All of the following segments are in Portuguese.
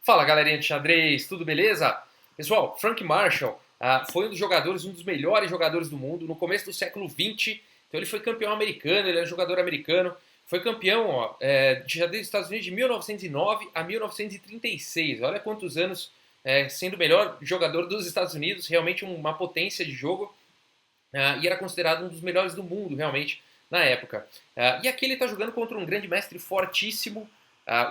Fala galerinha de xadrez, tudo beleza? Pessoal, Frank Marshall foi um dos jogadores, um dos melhores jogadores do mundo no começo do século XX. Então ele foi campeão americano, ele é um jogador americano. Foi campeão de xadrez dos Estados Unidos de 1909 a 1936. Olha quantos anos sendo o melhor jogador dos Estados Unidos, realmente uma potência de jogo. E era considerado um dos melhores do mundo, realmente, na época. E aqui ele está jogando contra um grande mestre fortíssimo,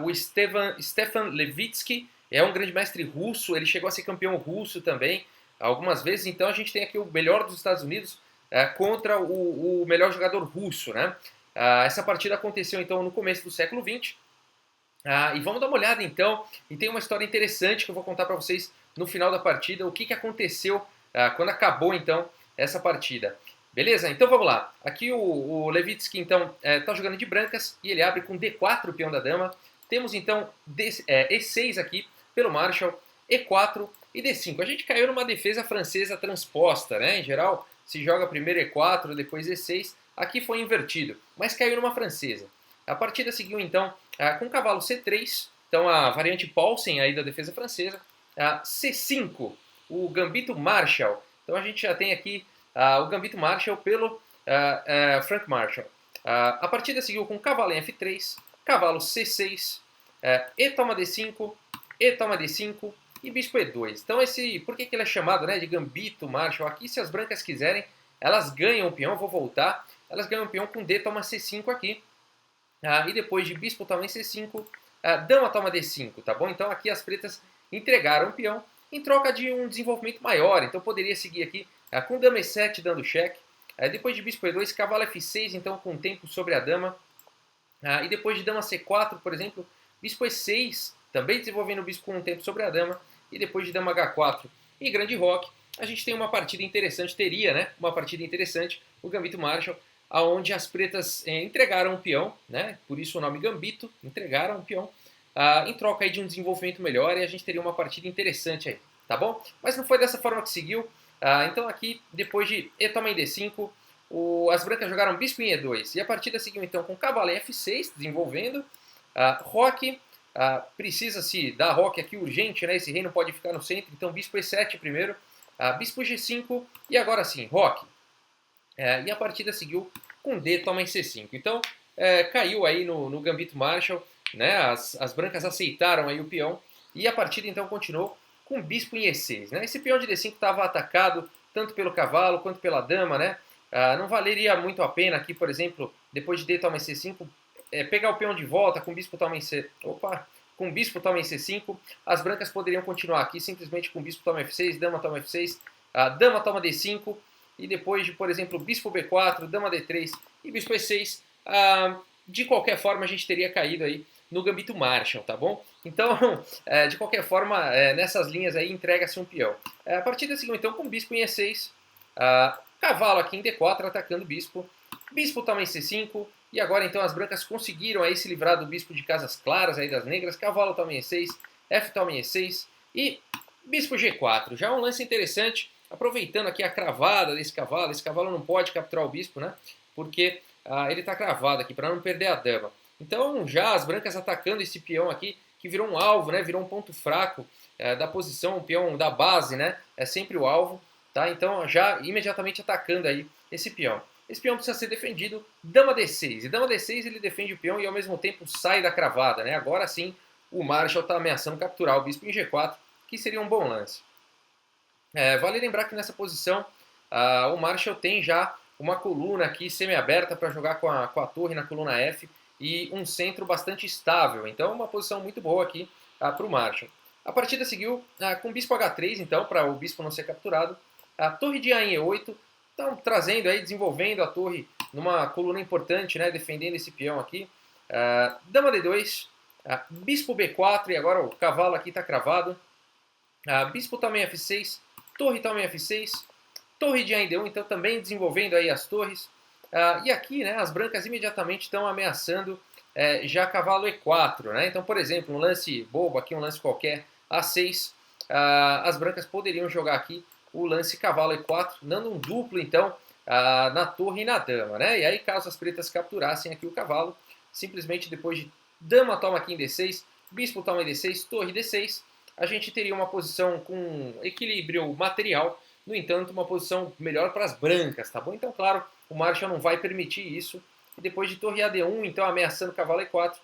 o Stefan Levitsky. É um grande mestre russo, ele chegou a ser campeão russo também, algumas vezes. Então a gente tem aqui o melhor dos Estados Unidos contra o melhor jogador russo, né? Essa partida aconteceu então no começo do século XX. E vamos dar uma olhada então, e tem uma história interessante que eu vou contar para vocês no final da partida, o que aconteceu quando acabou então essa partida. Beleza? Então vamos lá. Aqui o Levitsky então está jogando de brancas e ele abre com D4 o peão da dama. Temos então E6 aqui pelo Marshall, E4 e D5. A gente caiu numa defesa francesa transposta, né? Em geral se joga primeiro E4, depois E6. Aqui foi invertido, mas caiu numa francesa. A partida seguiu então com o cavalo C3, então a variante Paulsen aí da defesa francesa, C5, o gambito Marshall. Então a gente já tem aqui o gambito Marshall pelo Frank Marshall. A partida seguiu com cavalo em F3, cavalo C6, E toma D5, E toma D5 e bispo E2. Então por que ele é chamado, né, de gambito Marshall? Aqui, se as brancas quiserem, elas ganham o peão, vou voltar, elas ganham o peão com D toma C5 aqui. E depois de bispo toma em C5, dama toma D5, tá bom? Então aqui as pretas entregaram o peão em troca de um desenvolvimento maior. Então poderia seguir aqui com dama E7 dando cheque. Depois de bispo E2, cavalo F6, então com tempo sobre a dama. E depois de dama C4, por exemplo, bispo E6, também desenvolvendo o bispo com um tempo sobre a dama. E depois de dama H4 e grande roque, a gente tem uma partida interessante, teria, né? Uma partida interessante, o gambito Marshall, aonde as pretas entregaram um peão, né? Por isso o nome gambito, entregaram um peão, em troca aí de um desenvolvimento melhor, e a gente teria uma partida interessante aí, tá bom? Mas não foi dessa forma que seguiu. Então aqui, depois de E toma em D5, as brancas jogaram bispo em E2, e a partida seguiu então com cavalo em F6, desenvolvendo, roque, precisa-se dar roque aqui urgente, né? Esse rei não pode ficar no centro, então bispo E7 primeiro, bispo G5, e agora sim, roque. E a partida seguiu com D toma em C5. Então caiu aí no gambito Marshall, né? As brancas aceitaram aí o peão e a partida então continuou com bispo em E6. Né? Esse peão de D5 estava atacado tanto pelo cavalo quanto pela dama, né? Não valeria muito a pena aqui, por exemplo, depois de D toma em C5, pegar o peão de volta com bispo toma em com bispo toma em C5. As brancas poderiam continuar aqui simplesmente com bispo toma F6, dama toma F6, dama toma D5. E depois de, por exemplo, bispo B4, dama D3 e bispo E6, de qualquer forma a gente teria caído aí no gambito Marshall, tá bom? Então, de qualquer forma, nessas linhas aí entrega-se um peão. A partida seguiu então com bispo em E6, cavalo aqui em D4 atacando o bispo, bispo toma em C5, e agora então as brancas conseguiram aí se livrar do bispo de casas claras aí das negras, cavalo toma em E6, F toma em E6 e bispo G4. Já um lance interessante, aproveitando aqui a cravada desse cavalo. Esse cavalo não pode capturar o bispo, né? Porque ele está cravado aqui, para não perder a dama. Então já as brancas atacando esse peão aqui, que virou um alvo, né? Virou um ponto fraco da posição, um peão da base, né? É sempre o alvo, tá? Então já imediatamente atacando aí esse peão. Esse peão precisa ser defendido, dama D6. E dama D6 ele defende o peão e ao mesmo tempo sai da cravada, né? Agora sim o Marshall está ameaçando capturar o bispo em G4, que seria um bom lance. Vale lembrar que nessa posição o Marshall tem já uma coluna aqui semi-aberta para jogar com a torre na coluna F e um centro bastante estável. Então uma posição muito boa aqui para o Marshall. A partida seguiu com bispo H3, então, para o bispo não ser capturado. A torre de A em E8, então trazendo aí, desenvolvendo a torre numa coluna importante, né, defendendo esse peão aqui. Dama D2, bispo B4 e agora o cavalo aqui está cravado. Bispo também F6, torre também F6, torre de A em D1, então também desenvolvendo aí as torres. E aqui, né, as brancas imediatamente estão ameaçando já cavalo E4, né? Então, por exemplo, um lance bobo aqui, um lance qualquer, A6, as brancas poderiam jogar aqui o lance cavalo E4, dando um duplo, então, na torre e na dama, né? E aí, caso as pretas capturassem aqui o cavalo, simplesmente depois de dama toma aqui em D6, bispo toma D6, torre D6, a gente teria uma posição com equilíbrio material, no entanto, uma posição melhor para as brancas, tá bom? Então, claro, o Marshall não vai permitir isso. E depois de torre AD1, então ameaçando cavalo E4,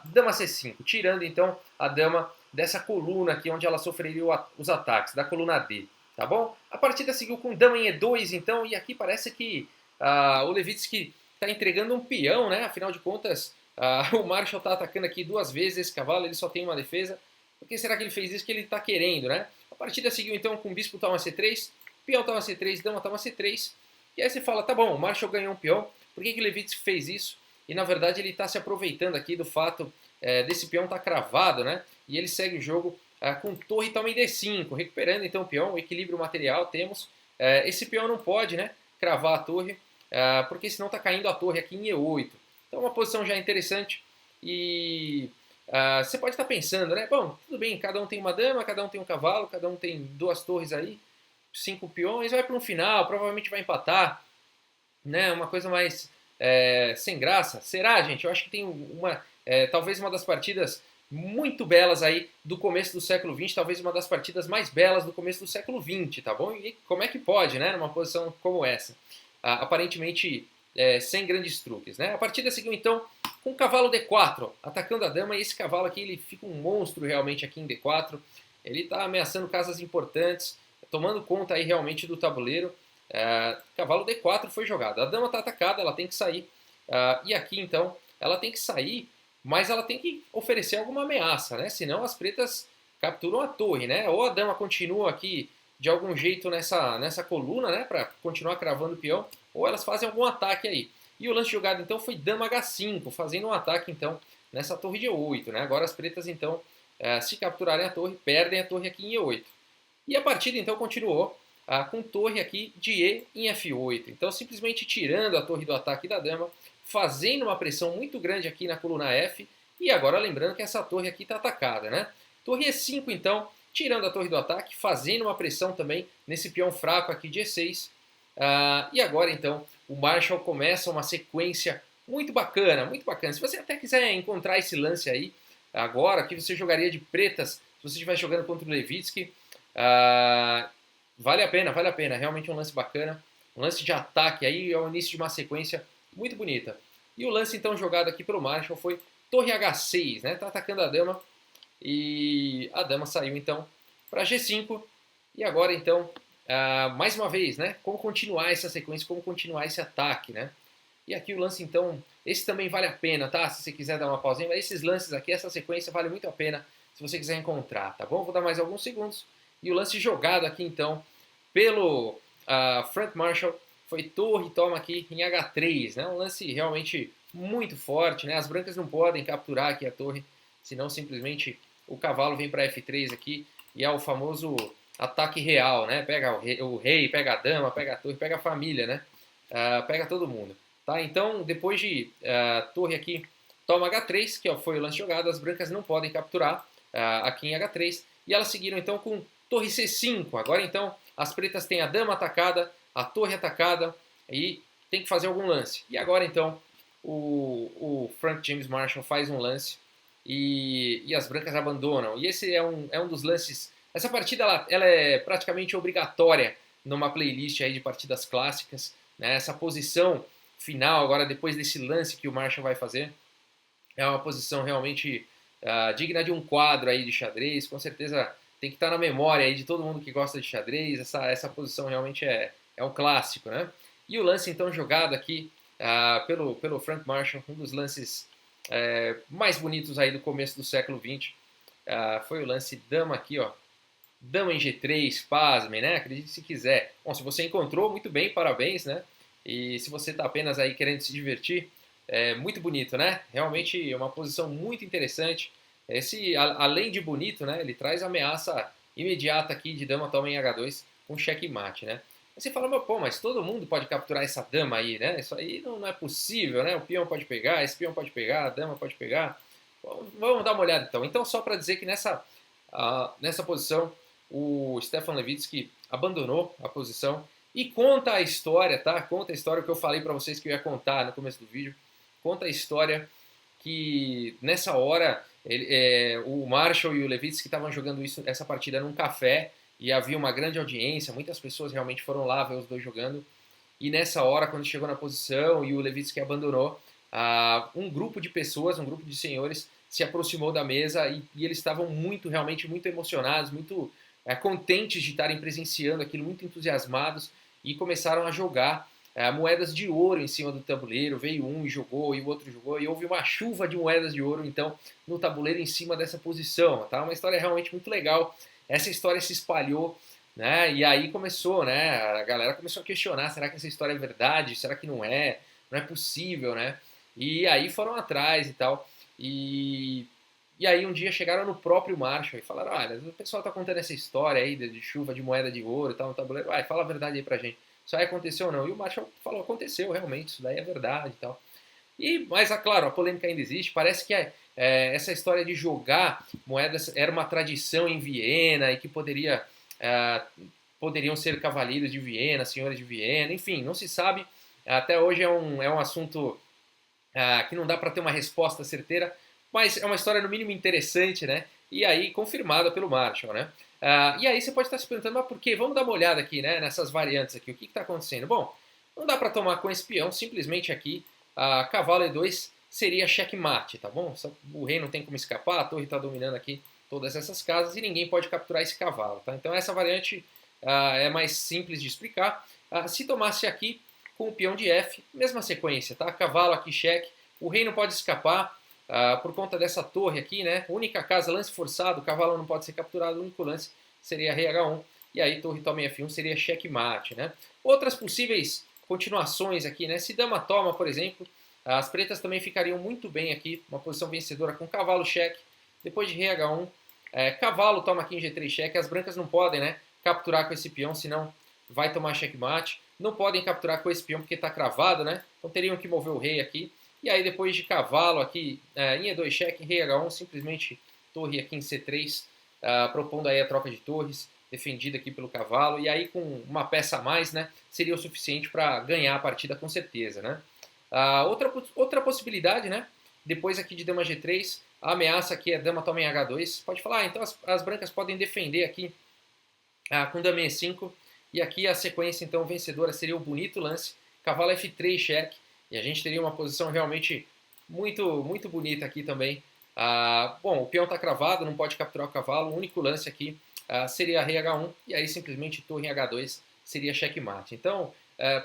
dama C5, tirando então a dama dessa coluna aqui onde ela sofreria os ataques, da coluna D, tá bom? A partida seguiu com dama em E2, então, e aqui parece que o Levitsky está entregando um peão, né? Afinal de contas, o Marshall está atacando aqui 2 vezes esse cavalo, ele só tem uma defesa. Por que será que ele fez isso que ele está querendo, né? A partida seguiu então com bispo toma C3, peão toma C3, dama toma C3. E aí você fala, tá bom, o Marshall ganhou um peão, por que o Levitsky fez isso? E na verdade ele está se aproveitando aqui do fato desse peão estar cravado, né? E ele segue o jogo com torre toma em D5, recuperando então o peão, o equilíbrio material temos. Esse peão não pode, né, cravar a torre, porque senão está caindo a torre aqui em E8. Então uma posição já interessante e você pode estar pensando, né? Bom, tudo bem, cada um tem uma dama, cada um tem um cavalo, cada um tem 2 torres aí, 5 peões, vai para um final, provavelmente vai empatar, né? Uma coisa mais sem graça. Será, gente? Eu acho que tem talvez uma das partidas muito belas aí do começo do século XX, talvez uma das partidas mais belas do começo do século XX, tá bom? E como é que pode, né? Numa posição como essa. Aparentemente sem grandes truques, né? A partida seguiu então com o cavalo D4, atacando a dama, e esse cavalo aqui ele fica um monstro realmente aqui em D4, ele está ameaçando casas importantes, tomando conta aí realmente do tabuleiro. Cavalo D4 foi jogado, a dama está atacada, ela tem que sair, e aqui então ela tem que sair, mas ela tem que oferecer alguma ameaça, né? Senão as pretas capturam a torre, né? Ou a dama continua aqui de algum jeito nessa coluna, né, para continuar cravando o peão, ou elas fazem algum ataque aí. E o lance jogado então foi dama H5, fazendo um ataque então nessa torre de E8, né? Agora as pretas então, se capturarem a torre, perdem a torre aqui em E8. E a partida então continuou com torre aqui de E em F8. Então simplesmente tirando a torre do ataque da dama, fazendo uma pressão muito grande aqui na coluna F, e agora lembrando que essa torre aqui está atacada, né? Torre E5 então, tirando a torre do ataque, fazendo uma pressão também nesse peão fraco aqui de E6. E agora então o Marshall começa uma sequência muito bacana, muito bacana. Se você até quiser encontrar esse lance aí, agora que você jogaria de pretas, se você estiver jogando contra o Levitsky, vale a pena, realmente um lance bacana, um lance de ataque aí, é o início de uma sequência muito bonita. E o lance então jogado aqui pelo Marshall foi torre H6, né? Tá atacando a dama e a dama saiu então para G5 e agora então mais uma vez, né? Como continuar essa sequência, como continuar esse ataque, né? E aqui o lance então, esse também vale a pena, tá? Se você quiser dar uma pausinha, mas esses lances aqui, essa sequência vale muito a pena se você quiser encontrar, tá bom? Vou dar mais alguns segundos. E o lance jogado aqui então pelo Frank Marshall foi torre toma aqui em H3, né? Um lance realmente muito forte, né? As brancas não podem capturar aqui a torre, senão simplesmente o cavalo vem para F3 aqui e é o famoso ataque real, né? Pega o rei, pega a dama, pega a torre, pega a família, né? Pega todo mundo. Tá? Então, depois de torre aqui toma H3, que foi o lance jogado, as brancas não podem capturar aqui em H3, e elas seguiram então com torre C5. Agora então as pretas têm a dama atacada, a torre atacada e tem que fazer algum lance. E agora então o Frank James Marshall faz um lance e as brancas abandonam. E esse é um dos lances. Essa partida ela é praticamente obrigatória numa playlist aí de partidas clássicas, né? Essa posição final agora depois desse lance que o Marshall vai fazer é uma posição realmente digna de um quadro aí de xadrez. Com certeza tem que estar na memória aí de todo mundo que gosta de xadrez. Essa posição realmente é um clássico, né? E o lance então jogado aqui pelo Frank Marshall, um dos lances mais bonitos aí do começo do século XX, foi o lance dama aqui, ó. Dama em G3, pasme, né? Acredite se quiser. Bom, se você encontrou, muito bem, parabéns, né? E se você está apenas aí querendo se divertir, é muito bonito, né? Realmente é uma posição muito interessante. Além de bonito, né? Ele traz ameaça imediata aqui de dama toma em H2 com checkmate, né? Você fala, pô, mas todo mundo pode capturar essa dama aí, né? Isso aí não é possível, né? O peão pode pegar, esse peão pode pegar, a dama pode pegar. Bom, vamos dar uma olhada então. Então, só para dizer que nessa posição, o Stefan Levitsky abandonou a posição e conta a história, tá? Conta a história que eu falei para vocês que eu ia contar no começo do vídeo. Conta a história que nessa hora O Marshall e o Levitsky estavam jogando essa partida num café e havia uma grande audiência, muitas pessoas realmente foram lá ver os dois jogando. E nessa hora, quando chegou na posição e o Levitsky abandonou, um grupo de pessoas, um grupo de senhores se aproximou da mesa e eles estavam realmente muito emocionados, muito contentes de estarem presenciando aquilo, muito entusiasmados e começaram a jogar moedas de ouro em cima do tabuleiro. Veio um e jogou, e o outro jogou, e houve uma chuva de moedas de ouro, então, no tabuleiro em cima dessa posição. Tá? Uma história realmente muito legal. Essa história se espalhou, né? E aí começou, né? A galera começou a questionar, será que essa história é verdade? Será que não é? Não é possível, né? E aí foram atrás e tal. E aí um dia chegaram no próprio Marshall e falaram, olha, o pessoal tá contando essa história aí de chuva de moeda de ouro e tal no tabuleiro, fala a verdade aí pra gente. Isso aí aconteceu ou não? E o Marshall falou, aconteceu realmente, isso daí é verdade e tal. Mas, claro, a polêmica ainda existe. Parece que essa história de jogar moedas era uma tradição em Viena e que poderiam ser cavaleiros de Viena, senhores de Viena, enfim, não se sabe. Até hoje é um assunto que não dá para ter uma resposta certeira, mas é uma história no mínimo interessante, né? E aí confirmada pelo Marshall, né? E aí você pode estar se perguntando, mas por quê? Vamos dar uma olhada aqui, né? Nessas variantes aqui, o que está acontecendo? Bom, não dá para tomar com esse peão, simplesmente aqui, cavalo E2 seria checkmate, tá bom? O rei não tem como escapar, a torre está dominando aqui todas essas casas e ninguém pode capturar esse cavalo, tá? Então essa variante é mais simples de explicar. Se tomasse aqui com o peão de F, mesma sequência, tá? Cavalo aqui, cheque, o rei não pode escapar por conta dessa torre aqui, né? Única casa, lance forçado, o cavalo não pode ser capturado, o único lance seria rei H1, e aí torre toma F1 seria checkmate, né? Outras possíveis continuações aqui, né? Se dama toma, por exemplo, as pretas também ficariam muito bem aqui, uma posição vencedora com cavalo cheque, depois de rei H1, cavalo toma aqui em G3 cheque, as brancas não podem, né, capturar com esse peão, senão vai tomar checkmate, não podem capturar com esse peão porque está cravado, né, então teriam que mover o rei aqui, e aí depois de cavalo aqui em E2 cheque, rei H1, simplesmente torre aqui em C3, propondo aí a troca de torres, defendida aqui pelo cavalo, e aí com uma peça a mais, né, seria o suficiente para ganhar a partida com certeza, né. Outra possibilidade, né, depois aqui de dama G3, a ameaça aqui é dama toma em H2, pode falar, então as brancas podem defender aqui com dama E5, e aqui a sequência então vencedora seria o bonito lance, cavalo F3 cheque, e a gente teria uma posição realmente muito, muito bonita aqui também. Bom, o peão está cravado, não pode capturar o cavalo, o único lance aqui seria rei H1, e aí simplesmente torre em H2 seria checkmate. Então,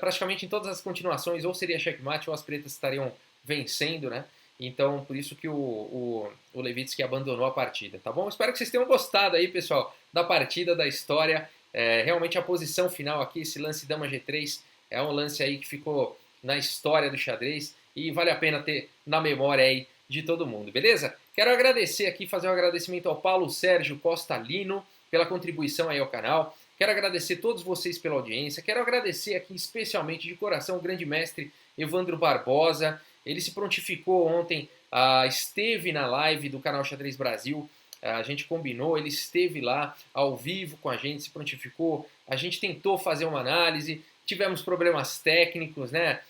praticamente em todas as continuações, ou seria checkmate ou as pretas estariam vencendo, né? Então, por isso que o Levitsky abandonou a partida, tá bom? Espero que vocês tenham gostado aí, pessoal, da partida, da história. Realmente a posição final aqui, esse lance dama G3, é um lance aí que ficou na história do xadrez e vale a pena ter na memória aí de todo mundo, beleza? Quero agradecer aqui, fazer um agradecimento ao Paulo Sérgio Costa Lino pela contribuição aí ao canal. Quero agradecer a todos vocês pela audiência. Quero agradecer aqui especialmente de coração o grande mestre Evandro Barbosa. Ele se prontificou ontem, esteve na live do canal Xadrez Brasil. A gente combinou, ele esteve lá ao vivo com a gente, se prontificou. A gente tentou fazer uma análise, tivemos problemas técnicos, né?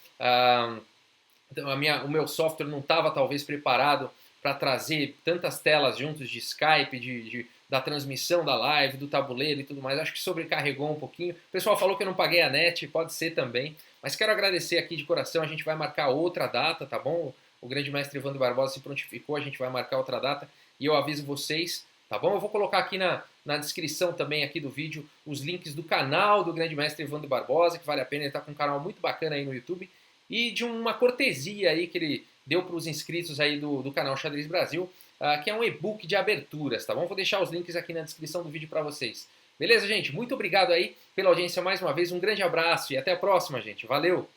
Então o meu software não estava talvez preparado para trazer tantas telas juntos de Skype, da transmissão da live, do tabuleiro e tudo mais. Acho que sobrecarregou um pouquinho. O pessoal falou que eu não paguei a net, pode ser também. Mas quero agradecer aqui de coração, a gente vai marcar outra data, tá bom? O grande mestre Evandro Barbosa se prontificou, a gente vai marcar outra data e eu aviso vocês, tá bom? Eu vou colocar aqui na descrição também aqui do vídeo os links do canal do grande mestre Evandro Barbosa, que vale a pena, ele tá com um canal muito bacana aí no YouTube, e de uma cortesia aí que ele deu para os inscritos aí do canal Xadrez Brasil, que é um e-book de aberturas, tá bom? Vou deixar os links aqui na descrição do vídeo para vocês. Beleza, gente? Muito obrigado aí pela audiência mais uma vez, um grande abraço e até a próxima, gente. Valeu!